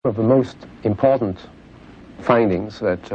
One of the most important findings that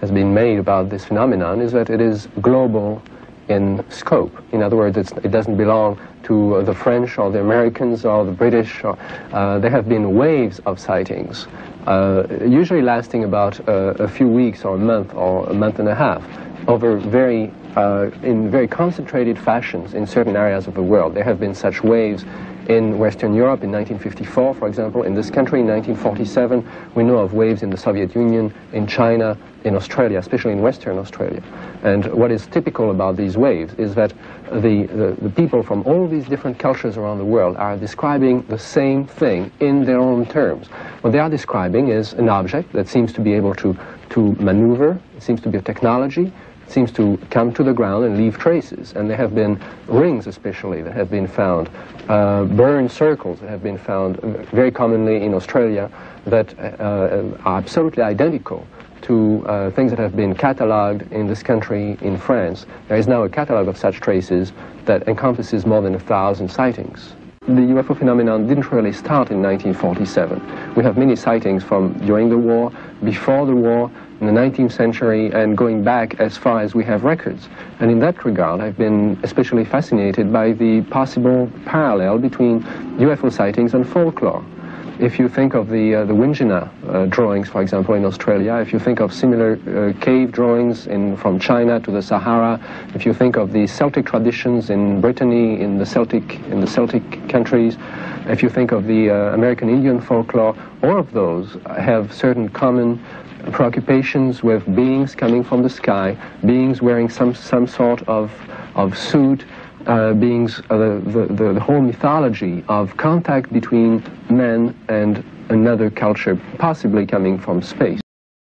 has been made about this phenomenon is that it is global in scope. In other words, it doesn't belong to the French or the Americans or the British. There have been waves of sightings, usually lasting about a few weeks or a month and a half, over in very concentrated fashions in certain areas of the world. There have been such waves in Western Europe in 1954, for example. In this country in 1947. We know of waves in the Soviet Union, in China, in Australia, especially in Western Australia. And what is typical about these waves is that the people from all these different cultures around the world are describing the same thing in their own terms. What they are describing is an object that seems to be able to maneuver. It seems to be a technology. Seems to come to the ground and leave traces. And there have been rings, especially, that have been found, burned circles that have been found very commonly in Australia that are absolutely identical to things that have been catalogued in this country, in France. There is now a catalogue of such traces that encompasses more than 1,000 sightings. The UFO phenomenon didn't really start in 1947. We have many sightings from during the war, before the war, in the 19th century, and going back as far as we have records. And in that regard, I've been especially fascinated by the possible parallel between UFO sightings and folklore. If you think of the Wingina drawings, for example, in Australia, if you think of similar cave drawings from China to the Sahara, if you think of the Celtic traditions in Brittany, in the Celtic countries, if you think of the American Indian folklore, all of those have certain common preoccupations with beings coming from the sky, beings wearing some sort of suit, beings, the whole mythology of contact between men and another culture, possibly coming from space.